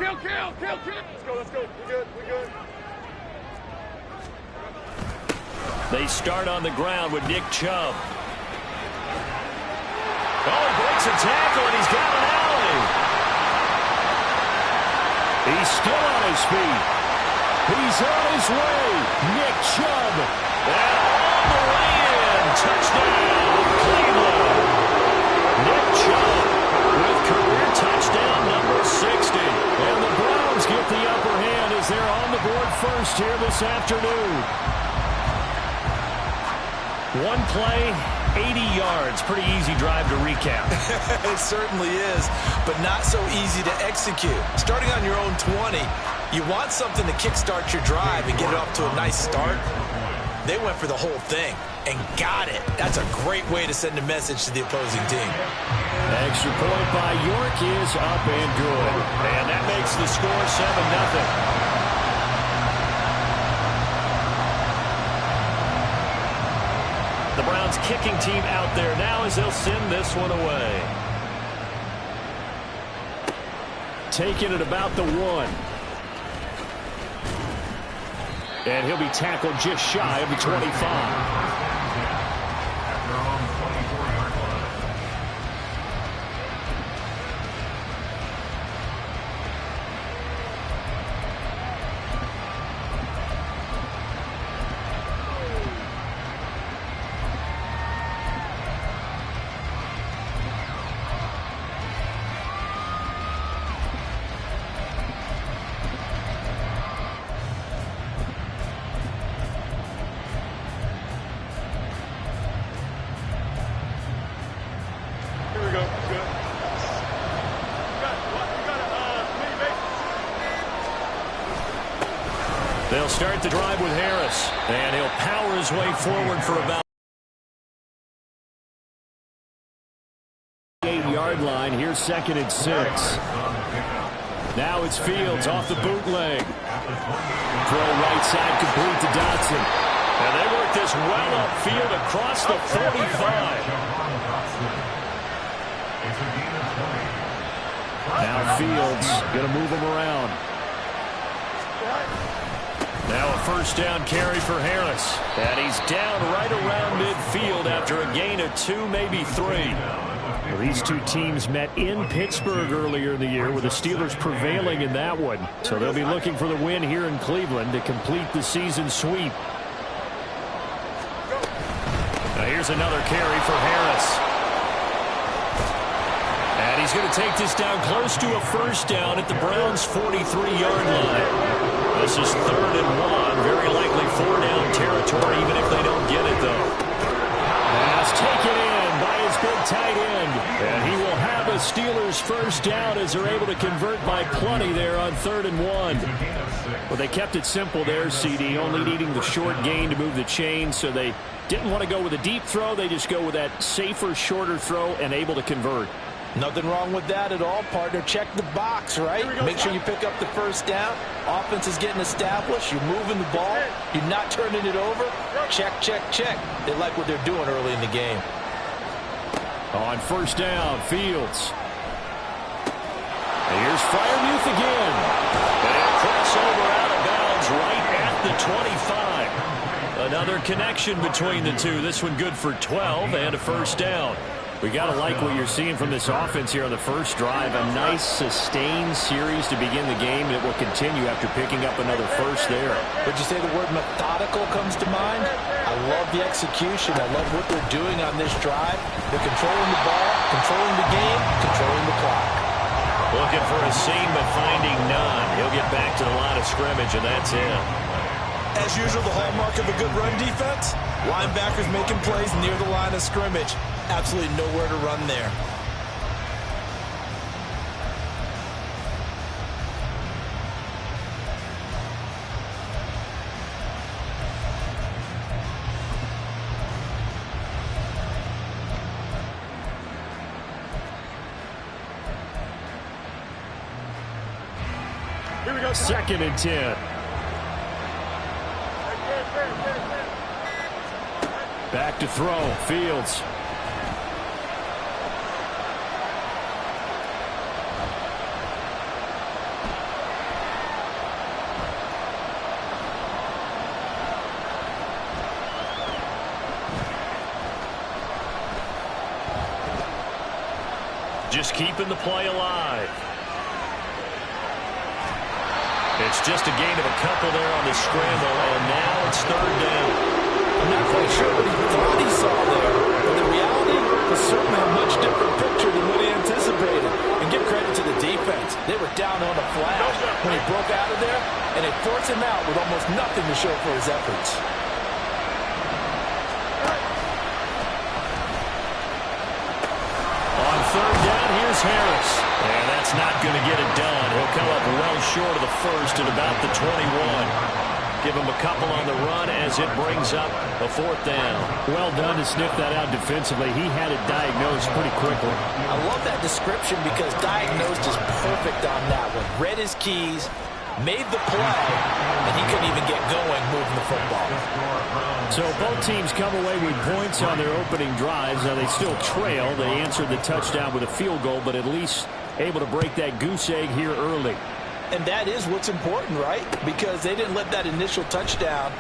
Let's go. We're good. They start on the ground with Nick Chubb. Oh, he breaks a tackle, and he's got an alley. He's still on his feet. He's on his way. Nick Chubb. And all the way in. Touchdown, Cleveland. Nick Chubb with career touchdown number 60. And the Browns get the upper hand as they're on the board first here this afternoon. One play, 80 yards. Pretty easy drive to recap. It certainly is, but not so easy to execute. Starting on your own 20, you want something to kickstart your drive and get it off to a nice start. They went for the whole thing and got it. That's a great way to send a message to the opposing team. Extra point by York is up and good. And that makes the score 7-0. The Browns kicking team out there now as they'll send this one away. Taking it about the 1. And he'll be tackled just shy of the 25. They'll start the drive with Harris, and he'll power his way forward for about 8-yard line. Here's 2nd and 6. Now it's Fields off the bootleg. Throw right side complete to Dotson. And they work this well upfield across the 45. Now Fields going to move him around. Now a first down carry for Harris. And he's down right around midfield after a gain of 2, maybe 3. Well, these two teams met in Pittsburgh earlier in the year with the Steelers prevailing in that one. So they'll be looking for the win here in Cleveland to complete the season sweep. Now here's another carry for Harris. And he's going to take this down close to a first down at the Browns' 43-yard line. This is 3rd and 1. Very likely 4-down territory, even if they don't get it, though. Pass taken in by his big tight end. And he will have a Steelers first down as they're able to convert by plenty there on 3rd and 1. Well, they kept it simple there, CD, only needing the short gain to move the chain, so they didn't want to go with a deep throw. They just go with that safer, shorter throw and able to convert. Nothing wrong with that at all, partner. Check the box, right? Make sure you pick up the first down. Offense is getting established. You're moving the ball. You're not turning it over. Check, check, check. They like what they're doing early in the game. On first down, Fields. And here's Freiermuth again. And crossover out of bounds right at the 25. Another connection between the two. This one good for 12 and a first down. We got to like what you're seeing from this offense here on the first drive. A nice, sustained series to begin the game. It will continue after picking up another first there. Would you say the word methodical comes to mind? I love the execution. I love what they're doing on this drive. They're controlling the ball, controlling the game, controlling the clock. Looking for a seam, but finding none. He'll get back to the line of scrimmage, and that's it. As usual, the hallmark of a good run defense, linebackers making plays near the line of scrimmage. Absolutely nowhere to run there. Here we go. 2nd and 10. Back to throw. Fields. just keeping the play alive. It's just a gain of a couple there on the scramble, and now it's third down. I'm not quite sure what he thought he saw there, but the reality was certainly a much different picture than what he anticipated. And give credit to the defense. They were down on the flash when he broke out of there, and they forced him out with almost nothing to show for his efforts. On third down, here's Harris. And that's not going to get it done. He'll come up well short of the first at about the 21. Give him a couple on the run as it brings up a fourth down. Well done to sniff that out defensively. He had it diagnosed pretty quickly. I love that description because diagnosed is perfect on that one. Read his keys, made the play, and he couldn't even get going moving the football. So both teams come away with points on their opening drives. Now they still trail. They answered the touchdown with a field goal, but at least able to break that goose egg here early. And that is what's important, right? Because they didn't let that initial touchdown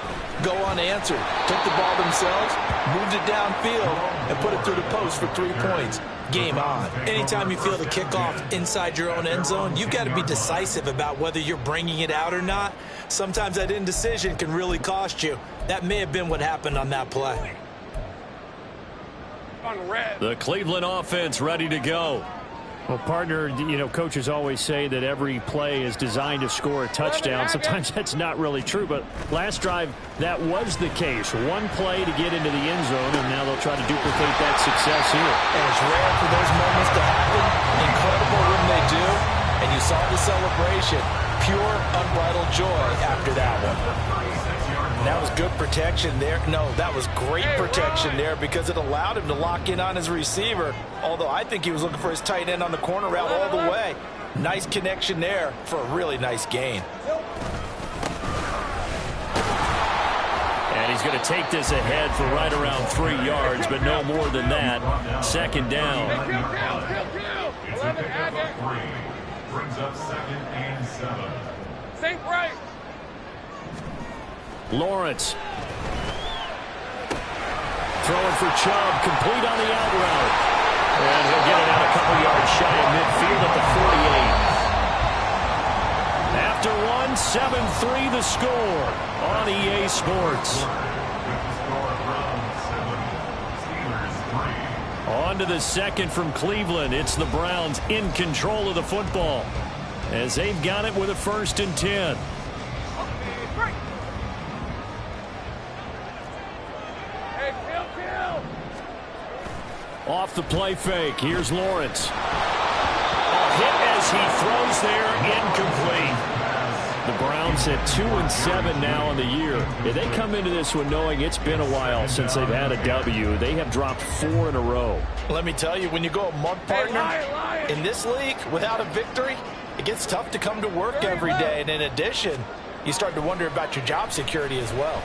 go unanswered. Took the ball themselves, moved it downfield, and put it through the post for 3 points. Game on. Anytime you feel the kickoff inside your own end zone, you've got to be decisive about whether you're bringing it out or not. Sometimes that indecision can really cost you. That may have been what happened on that play. The Cleveland offense ready to go. Well, partner, you know, coaches always say that every play is designed to score a touchdown. Sometimes that's not really true, but last drive, that was the case. One play to get into the end zone, and now they'll try to duplicate that success here. And it's rare for those moments to happen. Incredible when they do. And you saw the celebration. Pure, unbridled joy after that one. That was good protection there. No, that was great protection there because it allowed him to lock in on his receiver. Although I think he was looking for his tight end on the corner route all the way. Nice connection there for a really nice gain. And he's going to take this ahead for right around 3 yards, but no more than that. Second down. Brings up 2nd and 7. Think right. Lawrence. Throwing for Chubb, complete on the out route. And he'll get it out a couple yards shy of midfield at the 48. After one, 7-3 the score on EA Sports. On to the second from Cleveland. It's the Browns in control of the football as they've got it with a 1st and 10. Off the play fake. Here's Lawrence. A hit as he throws there, incomplete. The Browns at 2-7 now on the year. Yeah, they come into this one knowing it's been a while since they've had a W. They have dropped 4 in a row. Let me tell you, when you go a month, partner, in this league without a victory, it gets tough to come to work every day. And in addition, you start to wonder about your job security as well.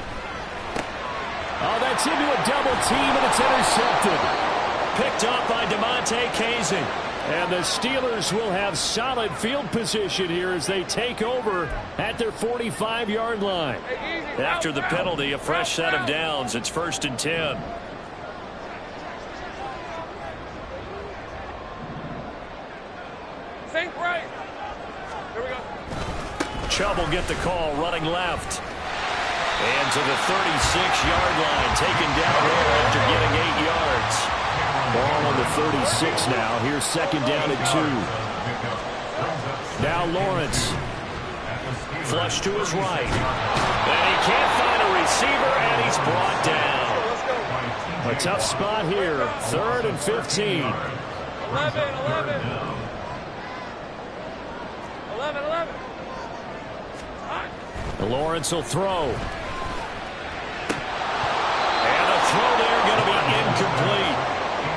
Oh, that's into a double team, and it's intercepted. Picked up by DeMonte Casey. And the Steelers will have solid field position here as they take over at their 45-yard line. After the penalty, a fresh set of downs. It's 1st and 10. Think right. Here we go. Chubb will get the call, running left. And to the 36-yard line, taken down there after getting 8 yards. Ball on the 36 now. Here's 2nd down and 2. Now Lawrence. Flush to his right. And he can't find a receiver, and he's brought down. A tough spot here. 3rd and 15. 11. Lawrence will throw. And a throw there going to be incomplete.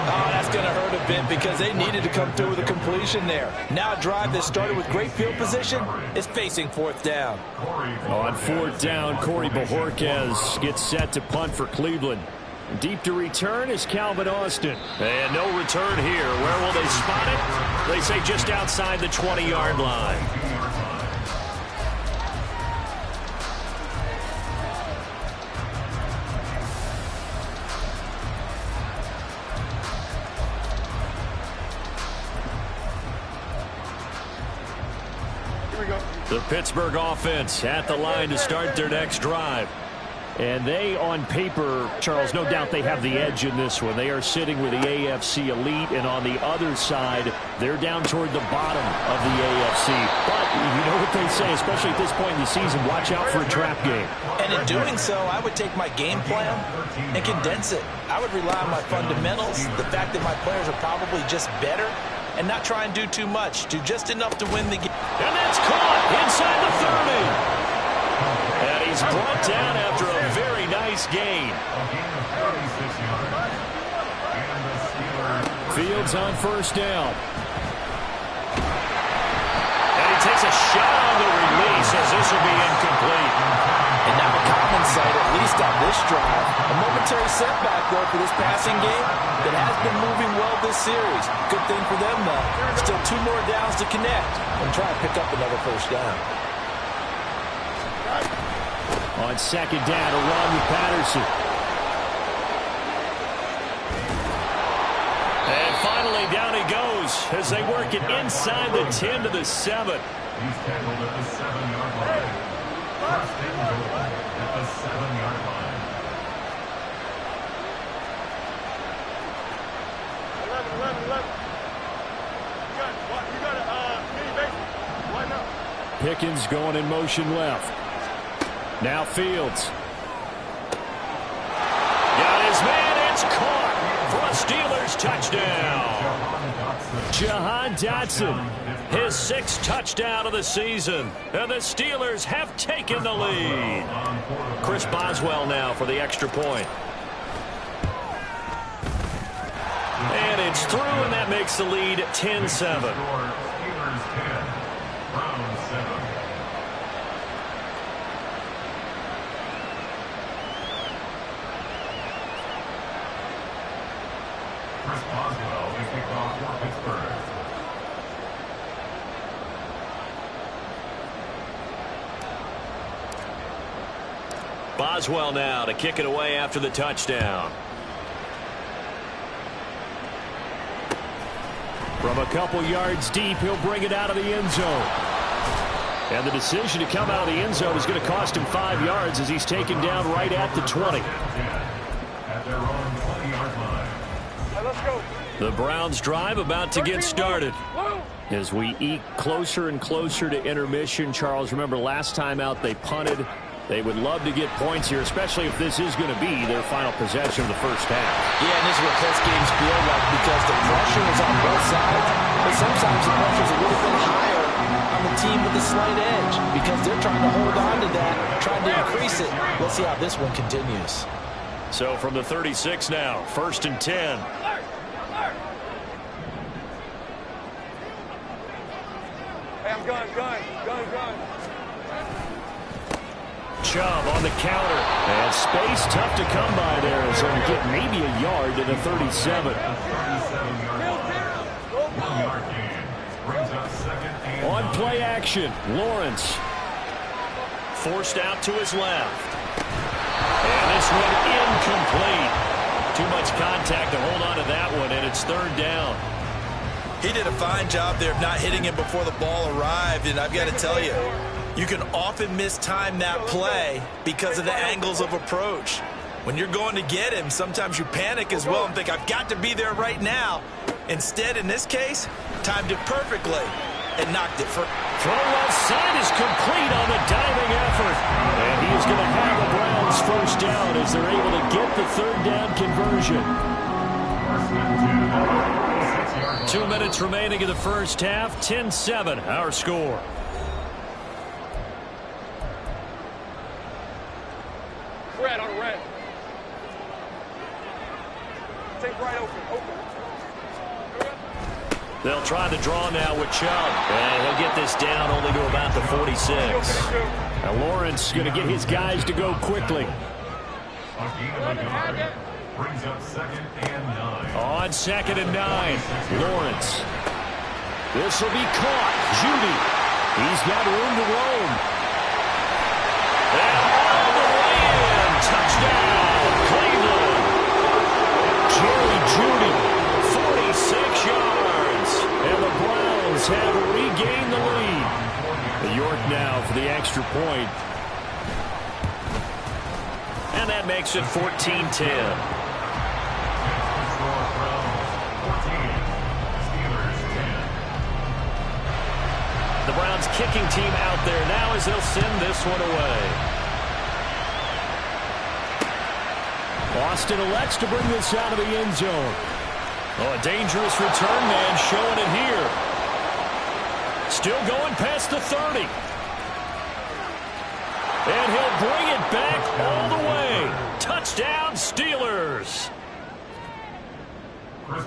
Oh, that's going to hurt a bit because they needed to come through with a completion there. Now a drive that started with great field position is facing 4th down. On 4th down, Corey Bojorquez gets set to punt for Cleveland. Deep to return is Calvin Austin. And no return here. Where will they spot it? They say just outside the 20-yard line. The Pittsburgh offense at the line to start their next drive. And they, on paper, Charles, no doubt they have the edge in this one. They are sitting with the AFC elite, and on the other side, they're down toward the bottom of the AFC. But you know what they say, especially at this point in the season, watch out for a trap game. And in doing so, I would take my game plan and condense it. I would rely on my fundamentals, the fact that my players are probably just better, and not try and do too much, do just enough to win the game. And that's caught inside the 30. And he's brought down after a very nice gain. Fields on first down. And he takes a shot on the release as this will be incomplete. And now a common sight, at least on this drive. A momentary setback, though, for this passing game that has been moving well this series. Good thing for them, though. Still 2 more downs to connect and try to pick up another first down. On second down, a run with Patterson. And finally, down he goes as they work it inside the 10 to the 7. He's tackled at the 7-yard line. First and goal at the 7-yard line. 11. You got a mini basement. Why not? Pickens going in motion left. Now Fields. Got his man. It's caught for a Steelers touchdown. Jahan Dotson. His 6th touchdown of the season. And the Steelers have taken the lead. Chris Boswell now for the extra point. And it's through, and that makes the lead 10-7. Steelers 10, Browns 7. Chris Boswell is kicked off for Pittsburgh. Boswell now to kick it away after the touchdown. From a couple yards deep, he'll bring it out of the end zone. And the decision to come out of the end zone is going to cost him 5 yards as he's taken down right at the 20. At their own 20-yard line. Let's go. The Browns drive about to get started. As we eke closer and closer to intermission, Charles, remember last time out they punted. They would love to get points here, especially if this is going to be their final possession of the first half. Yeah, and this is what close games feel like because the pressure is on both sides, but sometimes the pressure is a little bit higher on the team with the slight edge because they're trying to hold on to that, trying to increase it. Let's see how this one continues. So from the 36 now, 1st and 10. Hey, I'm gun. Chubb on the counter. And space tough to come by there as they'll get maybe a yard to the 37. 1-yard gain. Brings up 2nd and On 9. play action, Lawrence. Forced out to his left. And this one incomplete. Too much contact to hold on to that one, and it's 3rd down. He did a fine job there of not hitting him before the ball arrived, and I've got to tell you, you can often mistime that play because of the angles of approach. When you're going to get him, sometimes you panic as well and think, I've got to be there right now. Instead, in this case, timed it perfectly and knocked it for. Throw left side is complete on the diving effort. And he is going to have the Browns first down as they're able to get the 3rd down conversion. 2 minutes remaining in the first half. 10-7, our score. Red on red. Take right open. They'll try the draw now with Chubb. And he'll get this down only to about the 46. Now Lawrence going to get his guys to go quickly. A gain of a yard. Brings up 2nd and 9. On 2nd and 9, Lawrence. This will be caught. Judy. He's got room to roam. And all the way in. Touchdown, Cleveland. Jerry Judy. 46 yards. And the Browns have regained the lead. York now makes it 14-10. The Browns kicking team out there now as they'll send this one away. Austin elects to bring this out of the end zone. Oh, a dangerous return man showing it here. Still going past the 30. And he'll bring it back all the way. Touchdown, Steelers.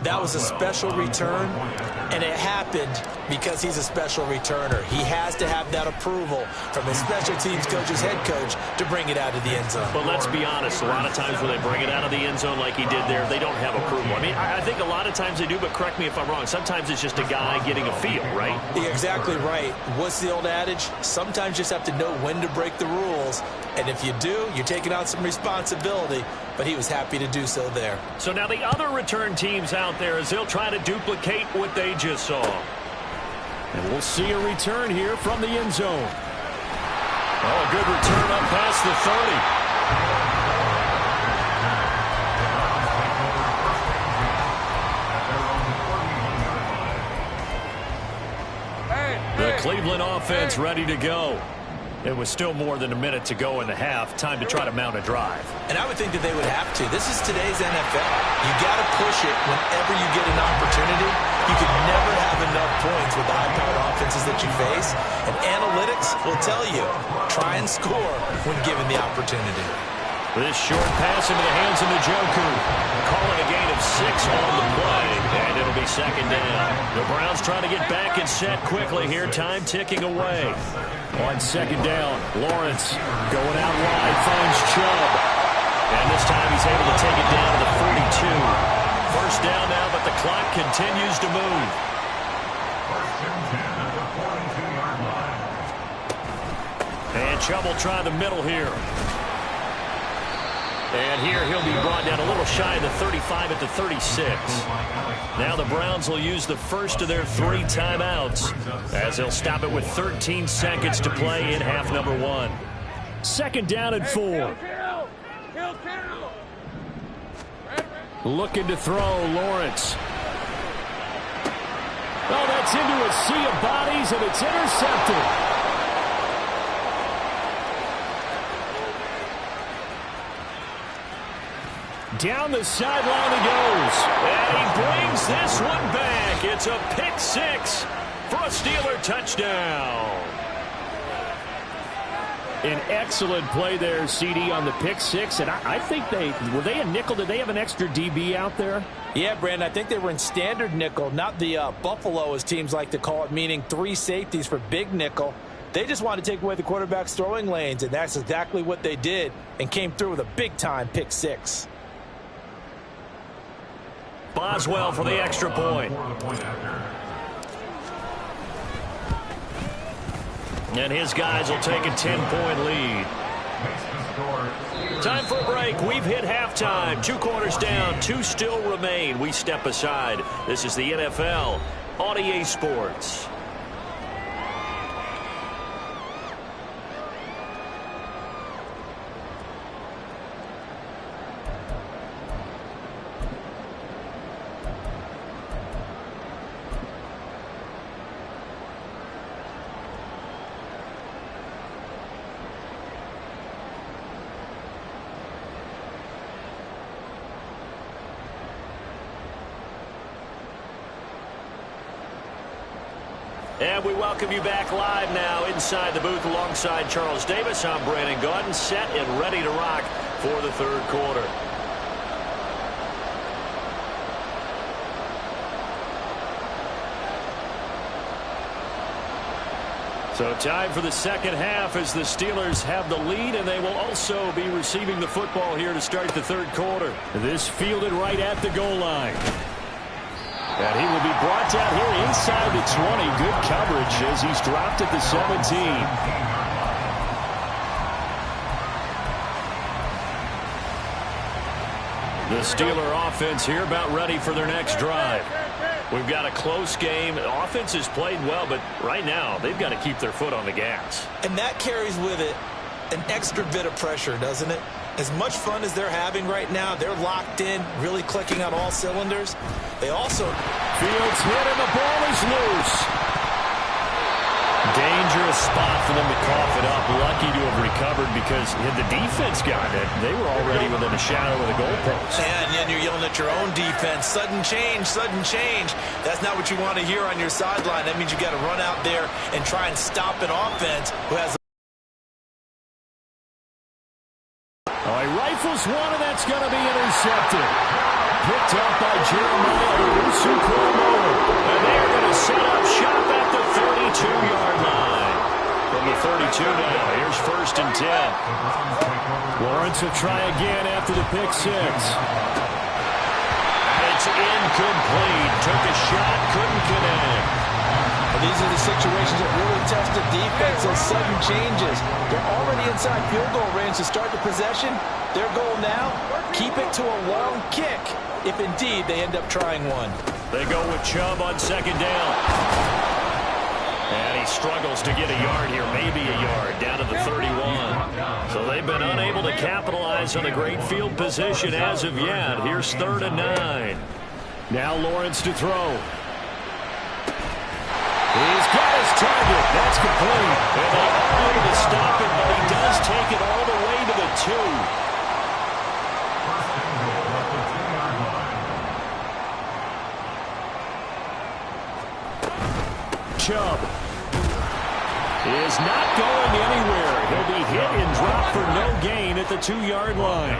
That was a special return, and it happened because he's a special returner. He has to have that approval from his special teams coach's head coach to bring it out of the end zone. But let's be honest, a lot of times when they bring it out of the end zone like he did there, they don't have approval. I mean, I think a lot of times they do, but correct me if I'm wrong. Sometimes it's just a guy getting a feel, right? You're exactly right. What's the old adage? Sometimes you just have to know when to break the rules, and if you do, you're taking on some responsibility, but he was happy to do so there. So now the other return teams out there as they'll try to duplicate what they just saw. And we'll see a return here from the end zone. Oh, a good return up past the 30. The Cleveland offense ready to go. It was still more than a minute to go in the half. Time to try to mount a drive. And I would think that they would have to. This is today's NFL. You got to push it whenever you get an opportunity. You can never have enough points with the high-powered offenses that you face. And analytics will tell you, try and score when given the opportunity. This short pass into the hands of Njoku. Calling a gain of 6 on the play. And it'll be second down. The Browns trying to get back and set quickly here. Time ticking away. On second down, Lawrence going out wide, finds Chubb. And this time he's able to take it down to the 42. First down now, but the clock continues to move. And Chubb will try the middle here. And here he'll be brought down a little shy of the 35 at the 36. Now the Browns will use the first of their 3 timeouts as they'll stop it with 13 seconds to play in half number 1. Second down and 4. Looking to throw, Lawrence. Oh, that's into a sea of bodies, and it's intercepted. Down the sideline he goes. And he brings this one back. It's a pick 6 for a Steeler touchdown. An excellent play there, CD, on the pick 6. And I think were they a nickel? Did they have an extra DB out there? Yeah, Brandon, I think they were in standard nickel, not the Buffalo, as teams like to call it, meaning 3 safeties for big nickel. They just wanted to take away the quarterback's throwing lanes, and that's exactly what they did and came through with a big-time pick 6. Boswell for the extra point. And his guys will take a 10-point lead. Time for a break. We've hit halftime. 2 quarters down. 2 still remain. We step aside. This is the NFL on EA Sports. And we welcome you back live now inside the booth alongside Charles Davis. I'm Brandon Gaudin, set and ready to rock for the third quarter. So time for the second half as the Steelers have the lead, and they will also be receiving the football here to start the third quarter. This fielded right at the goal line. And he will be brought down here inside the 20. Good coverage as he's dropped at the 17. The Steeler offense here about ready for their next drive. We've got a close game. The offense has played well, but right now they've got to keep their foot on the gas. And that carries with it an extra bit of pressure, doesn't it? As much fun as they're having right now, they're locked in, really clicking on all cylinders. They also... Fields hit and the ball is loose. Dangerous spot for them to cough it up. Lucky to have recovered because had the defense gotten it, they were already within a shadow of the goalpost. And then you're yelling at your own defense. Sudden change, sudden change. That's not what you want to hear on your sideline. That means you got to run out there and try and stop an offense who has... Oh, he rifles one, and that's going to be intercepted. Picked up by Jeremiah Owusu-Koramoah. And they're going to set up shop at the 32-yard line. From the 32 now, here's 1st and 10. Lawrence will try again after the pick six. And it's incomplete. Took a shot, couldn't connect. Well, these are the situations that really test the defense, those sudden changes. They're already inside field goal range to start the possession. Their goal now, keep it to a long kick, if indeed they end up trying one. They go with Chubb on 2nd down. And he struggles to get a yard here, maybe a yard, down to the 31. So they've been unable to capitalize on a great field position as of yet. Here's 3rd and 9. Now Lawrence to throw. He's got his target. That's complete. And they are able to stop it, but he does take it all the way to the 2. Chubb is not going anywhere. He'll be hit and dropped for no gain at the 2-yard line.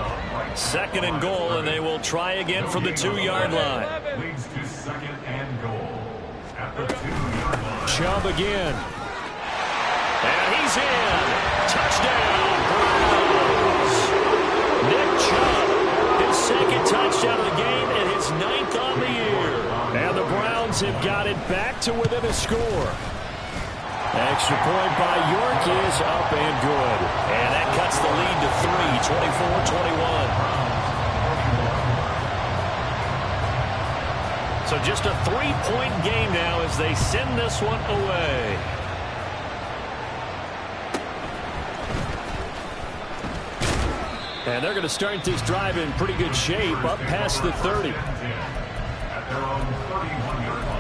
2nd and goal, and they will try again from the 2-yard line. Leads to 2nd and goal at the 2-yard line. Chubb again. And he's in. Touchdown, Browns. Nick Chubb, his 2nd touchdown of the game and his 9th on the year. And the Browns have got it back to within a score. Extra point by York is up and good. And that cuts the lead to 3, 24-21. So just a 3-point game now as they send this one away. And they're going to start this drive in pretty good shape up past the 30. At their own 31-yard line.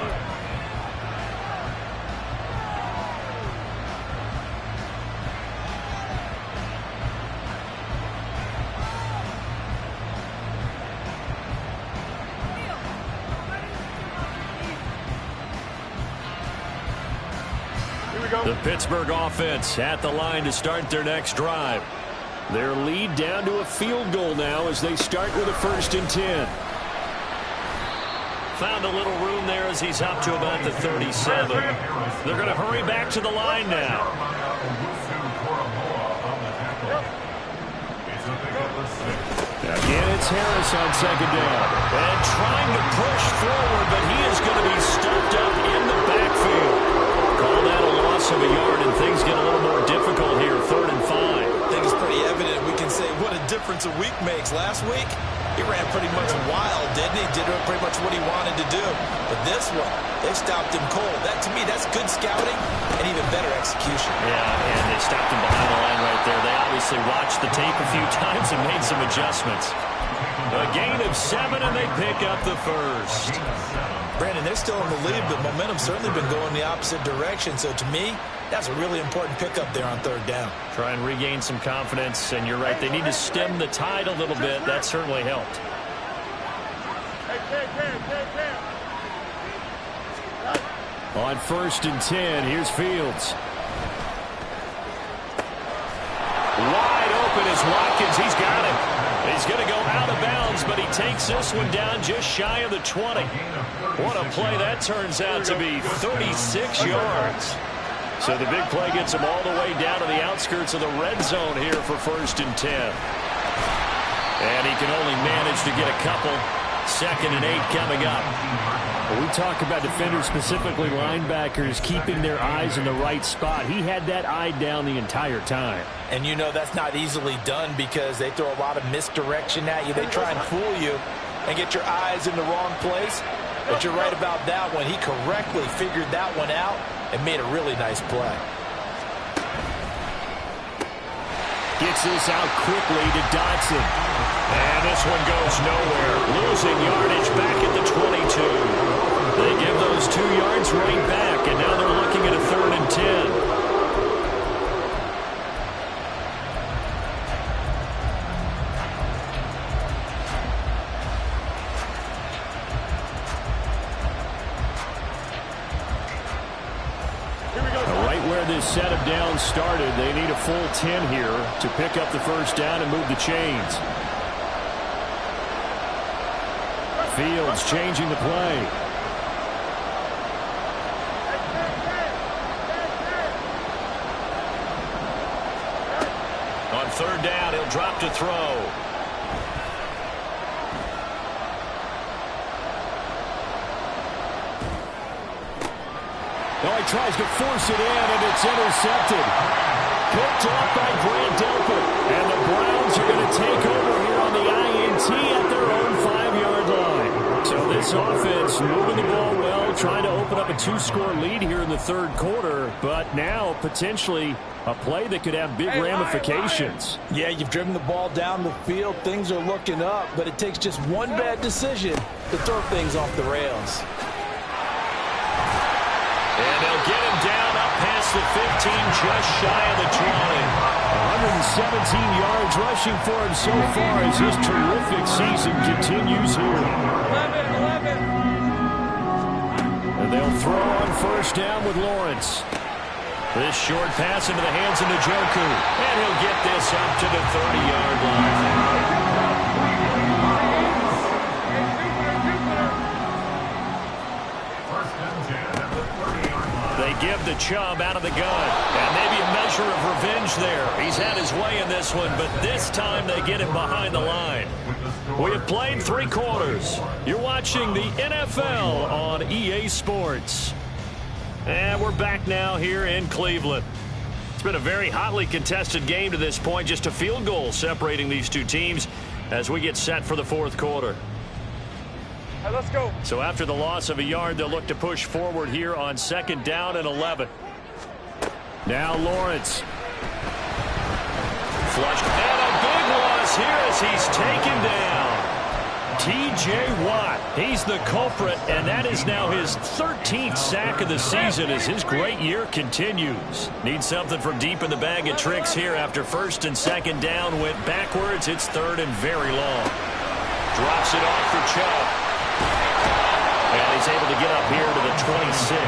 The Pittsburgh offense at the line to start their next drive. Their lead down to a field goal now as they start with a 1st and 10. Found a little room there as he's up to about the 37. They're going to hurry back to the line now. Again, it's Harris on 2nd down. And trying to push forward, but he is going to be stuffed up in the backfield. Call that a loss of a yard, and things get a little more difficult here, 3rd and 5. I think it's pretty evident. We can say what a difference a week makes. Last week, he ran pretty much wild, didn't he? Did pretty much what he wanted to do. But this one, they stopped him cold. That, to me, that's good scouting and even better execution. Yeah, and they stopped him behind the line right there. They obviously watched the tape a few times and made some adjustments. A gain of 7, and they pick up the 1st. Brandon, they're still in the lead, but momentum's certainly been going the opposite direction. So, to me, that's a really important pickup there on 3rd down. Try and regain some confidence, and you're right. They need to stem the tide a little bit. That certainly helped. On 1st and 10, here's Fields. Wide open is Watkins. He's got it. He's going to go out of bounds, but he takes this one down just shy of the 20. What a play that turns out to be, 36 yards. So the big play gets him all the way down to the outskirts of the red zone here for 1st and 10. And he can only manage to get a couple. 2nd and 8 coming up. We talk about defenders, specifically linebackers, keeping their eyes in the right spot. He had that eye down the entire time. And you know that's not easily done because they throw a lot of misdirection at you. They try and fool you and get your eyes in the wrong place. But you're right about that one. He correctly figured that one out and made a really nice play. Gets this out quickly to Dotson. And this one goes nowhere. Losing yardage back at the 22. They give those 2 yards right back, and now they're looking at a 3rd and 10. Set of downs started. They need a full 10 here to pick up the first down and move the chains. Fields changing the play. On 3rd down, he'll drop to throw. Oh, he tries to force it in, and it's intercepted. Picked off by Grant Delpit. And the Browns are going to take over here on the INT at their own 5-yard line. So this offense moving the ball well, trying to open up a 2-score lead here in the 3rd quarter. But now potentially a play that could have big ramifications. Yeah, you've driven the ball down the field. Things are looking up, but it takes just one bad decision to throw things off the rails. And they'll get him down up past the 15, just shy of the 20. 117 yards rushing for him so far as his terrific season continues here. 11. And they'll throw on 1st down with Lawrence. This short pass into the hands of Njoku. And he'll get this up to the 30-yard line. They give the Chubb out of the gun. And maybe a measure of revenge there. He's had his way in this one, but this time they get him behind the line. We have played 3 quarters. You're watching the NFL on EA Sports. And we're back now here in Cleveland. It's been a very hotly contested game to this point. Just a field goal separating these 2 teams as we get set for the 4th quarter. Hey, let's go. So after the loss of a yard, they'll look to push forward here on 2nd down and 11. Now Lawrence. Flushed. And a big loss here as he's taken down. T.J. Watt, he's the culprit, and that is now his 13th sack of the season as his great year continues. Needs something from deep in the bag of tricks here after 1st and 2nd down went backwards. It's 3rd and very long. Drops it off for Chubb. And he's able to get up here to the 26.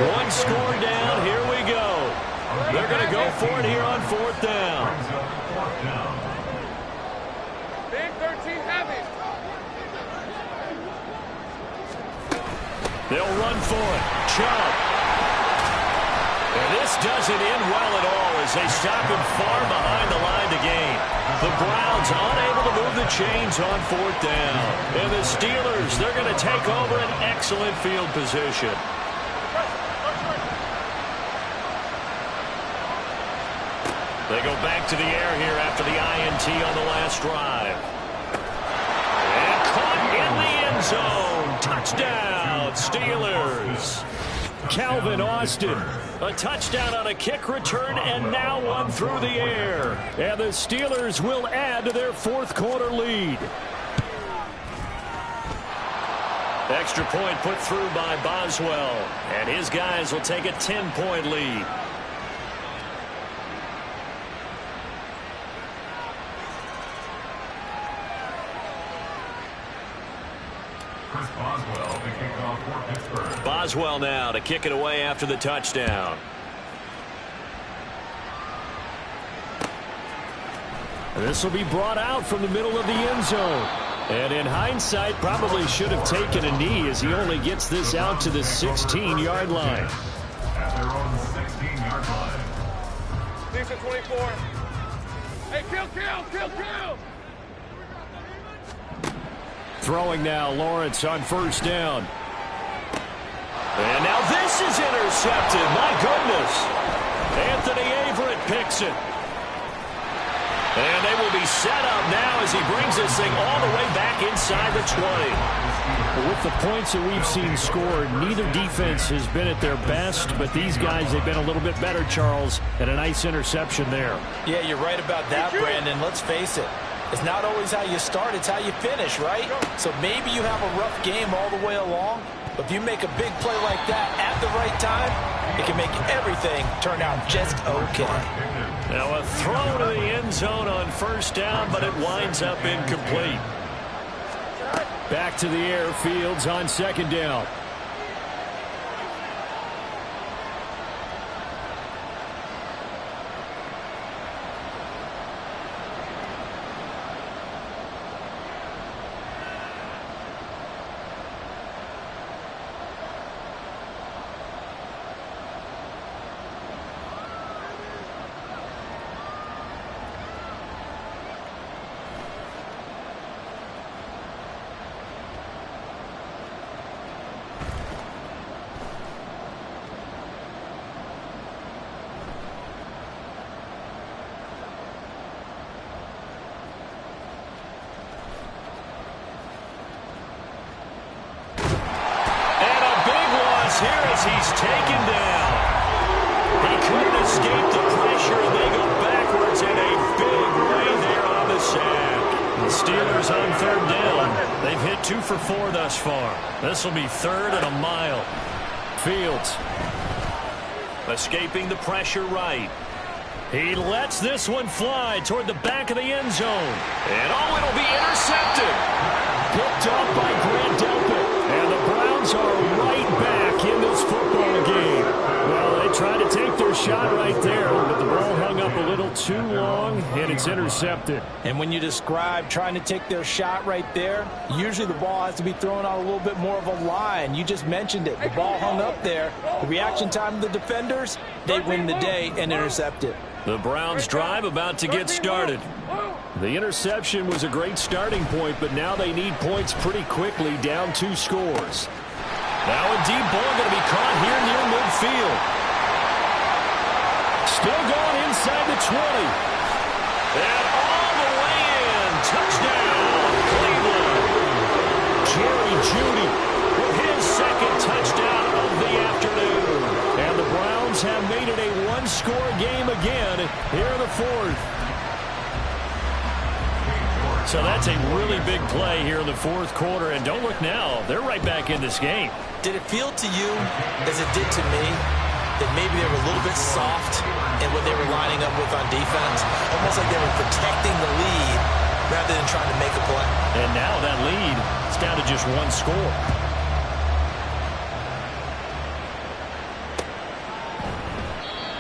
1 score down. Here we go. They're going to go for it here on 4th down. Big 13 heavy. They'll run for it. Chubb. And this doesn't end well at all as they stop him far behind the line to gain. The Browns unable to move the chains on 4th down. And the Steelers, they're going to take over an excellent field position. They go back to the air here after the INT on the last drive. And caught in the end zone. Touchdown, Steelers. Calvin Austin, a touchdown on a kick return, and now one through the air. And the Steelers will add to their 4th quarter lead. Extra point put through by Boswell. And his guys will take a 10-point lead. Chris Boswell, the kickoff for Pittsburgh. Boswell now to kick it away after the touchdown. This will be brought out from the middle of the end zone. And in hindsight, probably should have taken a knee as he only gets this out to the 16-yard line. At their own 16-yard line. Decent 24. Hey, kill. Throwing now, Lawrence on 1st down. And now this is intercepted. My goodness. Anthony Averett picks it. And they will be set up now as he brings this thing all the way back inside the 20. With the points that we've seen scored, neither defense has been at their best, but these guys, they've been a little bit better, Charles, and a nice interception there. Yeah, you're right about that, Brandon. Let's face it. It's not always how you start, it's how you finish, right? So maybe you have a rough game all the way along, but if you make a big play like that at the right time, it can make everything turn out just okay. Now a throw to the end zone on first down, but it winds up incomplete. Back to the air, Fields on second down. He's taken down. He couldn't escape the pressure, and they go backwards in a big way there on the sack. The Steelers on third down. They've hit 2 for 4 thus far. This will be 3rd and a mile. Fields. Escaping the pressure right. He lets this one fly toward the back of the end zone. And it'll be intercepted. Picked up by Grant Delpit. And the Browns are right back in this football game. Well, they tried to take their shot right there, but the ball hung up a little too long, and it's intercepted. And when you describe trying to take their shot right there, usually the ball has to be thrown out a little bit more of a line. You just mentioned it. The ball hung up there. The reaction time of the defenders, they win the day and intercept it. The Browns drive about to get started. The interception was a great starting point, but now they need points pretty quickly, down 2 scores. Now a deep ball going to be caught here near midfield. Still going inside the 20. And all the way in. Touchdown, Cleveland. Jerry Jeudy with his second touchdown of the afternoon. And the Browns have made it a 1-score game again here in the 4th. So that's a really big play here in the 4th quarter. And don't look now. They're right back in this game. Did it feel to you, as it did to me, that maybe they were a little bit soft in what they were lining up with on defense? Almost like they were protecting the lead rather than trying to make a play. And now that lead is down to just 1 score.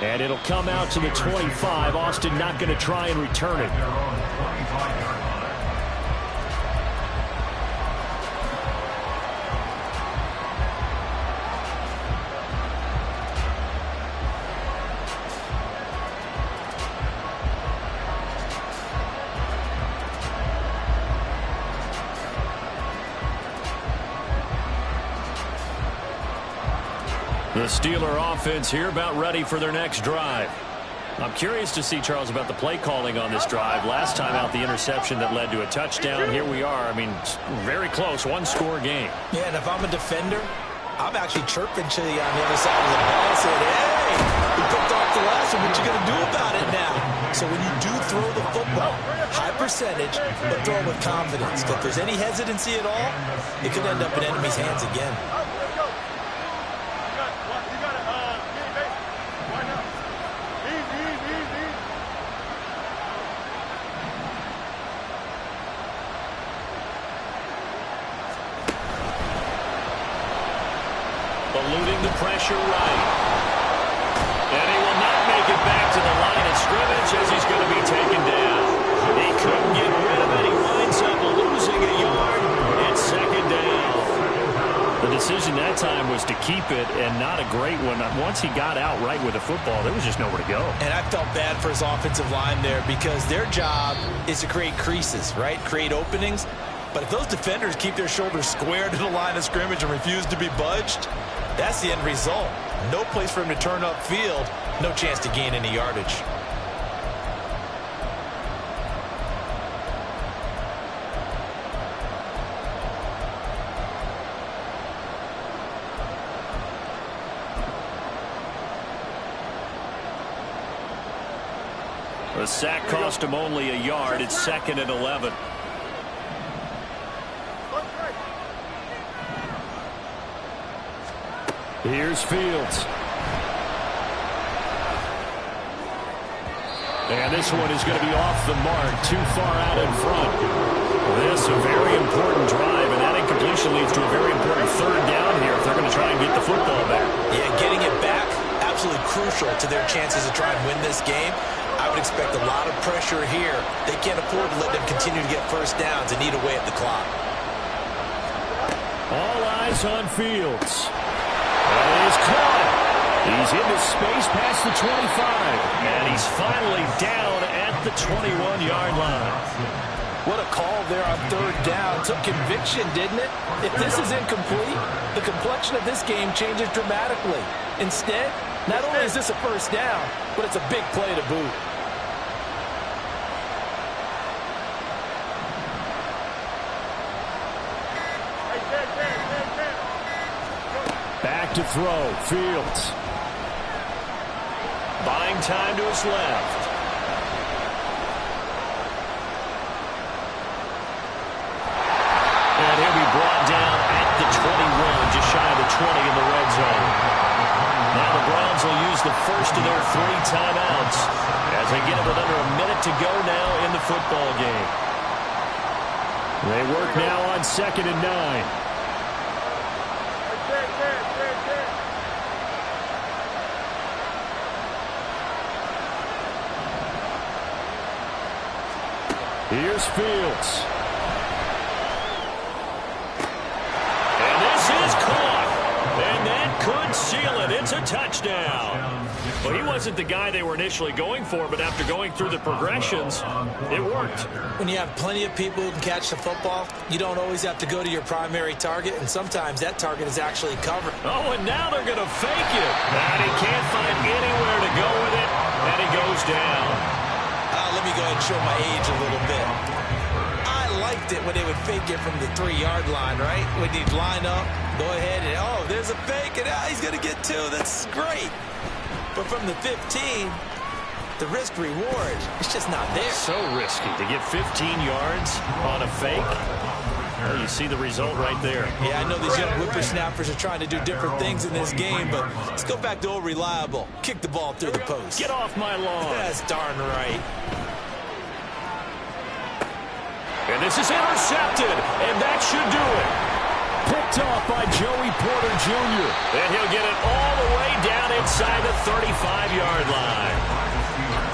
And it'll come out to the 25. Austin not going to try and return it. The Steeler offense here about ready for their next drive. I'm curious to see, Charles, about the play calling on this drive. Last time out, the interception that led to a touchdown. Here we are. I mean, very close, 1-score game. Yeah, and if I'm a defender, I'm actually chirping to you on the other side of the ball and saying, hey, we picked off the last one. What you going to do about it now? So when you do throw the football, high percentage, but throw it with confidence. If there's any hesitancy at all, it could end up in enemy's hands again. Eluding the pressure right. And he will not make it back to the line of scrimmage as he's going to be taken down. He couldn't get rid of it. He winds up losing a yard. It's second down. The decision that time was to keep it, and not a great one. Once he got out right with the football, there was just nowhere to go. And I felt bad for his offensive line there because their job is to create creases, right? Create openings. But if those defenders keep their shoulders square to the line of scrimmage and refuse to be budged, that's the end result. No place for him to turn upfield. No chance to gain any yardage. The sack cost him only a yard. It's 2nd and 11. Here's Fields. And this one is going to be off the mark, too far out in front. This a very important drive, and that incompletion leads to a very important 3rd down here if they're going to try and get the football back. Yeah, getting it back, absolutely crucial to their chances to try and win this game. I would expect a lot of pressure here. They can't afford to let them continue to get first downs and eat away at the clock. All eyes on Fields. That is caught. He's into space past the 25. And he's finally down at the 21-yard line. What a call there on 3rd down. Took conviction, didn't it? If this is incomplete, the complexion of this game changes dramatically. Instead, not only is this a first down, but it's a big play to boot. Back to throw. Fields. Buying time to his left. And he'll be brought down at the 21, just shy of the 20 in the red zone. Now the Browns will use the first of their 3 timeouts as they get it with under a minute to go now in the football game. They work now on 2nd and 9. Here's Fields. And this is caught. And that could seal it. It's a touchdown. Well, he wasn't the guy they were initially going for, but after going through the progressions, it worked. When you have plenty of people who can catch the football, you don't always have to go to your primary target, and sometimes that target is actually covered. Oh, and now they're going to fake it. And he can't find anywhere to go with it, and he goes down. Let me go ahead and show my age a little bit. I liked it when they would fake it from the 3-yard line, right? When they'd line up, go ahead and, oh, there's a fake, and he's going to get 2. That's great. But from the 15, the risk-reward, it's just not there. So risky to get 15 yards on a fake. Well, you see the result right there. Yeah, I know these young whippersnappers are trying to do different things in this game, but let's go back to old reliable. Kick the ball through the post. Get off my lawn. That's darn right. And this is intercepted, and that should do it. Picked off by Joey Porter Jr. And he'll get it all the way down inside the 35-yard line.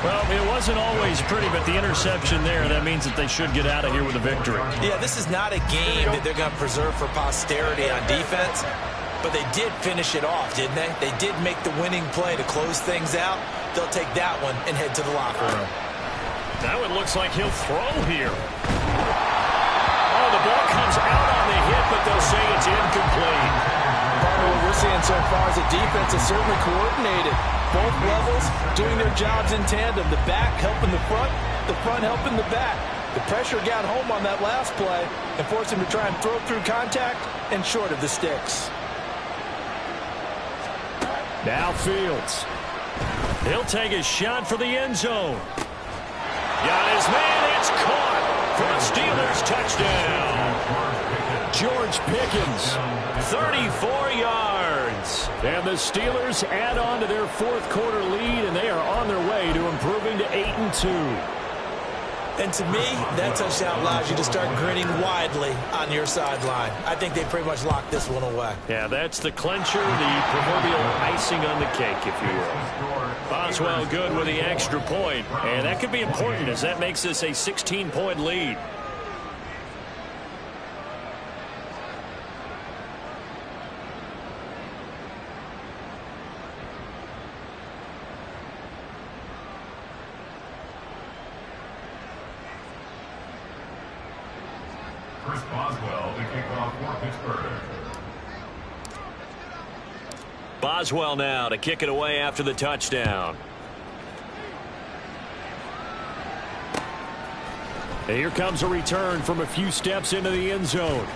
Well, it wasn't always pretty, but the interception there, that means that they should get out of here with a victory. Yeah, this is not a game that they're going to preserve for posterity on defense, but they did finish it off, didn't they? They did make the winning play to close things out. They'll take that one and head to the locker room. Now it looks like he'll throw here. Oh, the ball comes out on the hit, but they'll say it's incomplete. What we're seeing so far is a defense is certainly coordinated. Both levels doing their jobs in tandem. The back helping the front helping the back. The pressure got home on that last play and forced him to try and throw through contact and short of the sticks. Now Fields. He'll take a shot for the end zone. Got his man. It's caught for a Steelers touchdown. George Pickens. 34 yards. And the Steelers add on to their 4th quarter lead, and they are on their way to improving to 8-2. And to me, that touchdown allows you to start grinning widely on your sideline. I think they pretty much locked this one away. Yeah, that's the clincher, the proverbial icing on the cake, if you will. Boswell good with the extra point, and that could be important as that makes this a 16-point lead. Chris Boswell to kick off for Pittsburgh. Boswell now to kick it away after the touchdown. And here comes a return from a few steps into the end zone.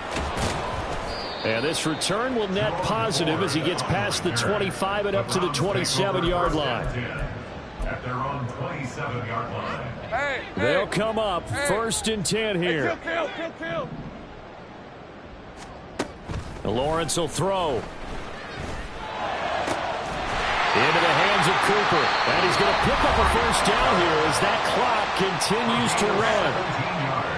And this return will net positive as he gets past the 25 and up to the 27-yard line. At their own 27-yard line. They'll come up 1st and 10 here. Kill. Lawrence will throw. Into the hands of Cooper. And he's going to pick up a 1st down here as that clock continues to run.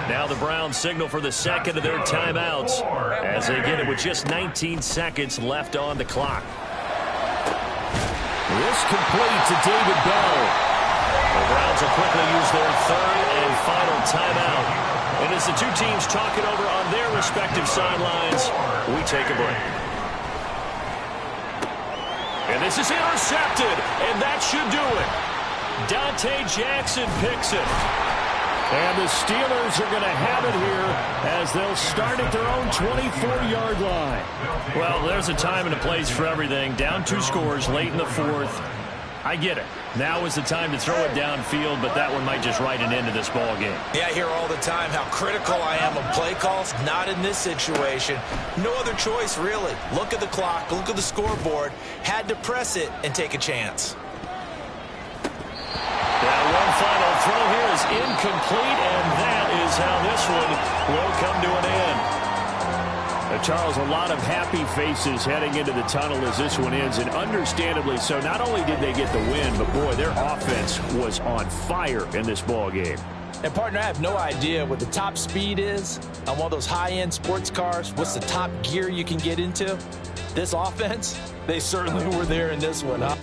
Now the Browns signal for the second of their timeouts as they get it with just 19 seconds left on the clock. This complete to David Bell. The Browns will quickly use their 3rd and final timeout. And as the two teams talk it over on their respective sidelines, we take a break. And this is intercepted, and that should do it. Dante Jackson picks it. And the Steelers are going to have it here as they'll start at their own 24-yard line. Well, there's a time and a place for everything. Down 2 scores late in the 4th. I get it. Now is the time to throw it downfield, but that one might just write an end to this ball game. Yeah, I hear all the time how critical I am of play calls. Not in this situation. No other choice, really. Look at the clock. Look at the scoreboard. Had to press it and take a chance. That one final throw here is incomplete, and that is how this one will come to an end. Charles, a lot of happy faces heading into the tunnel as this one ends, and understandably so. Not only did they get the win, but boy, their offense was on fire in this ball game. And partner, I have no idea what the top speed is on one of those high-end sports cars. What's the top gear you can get into? This offense, they certainly were there in this one, huh?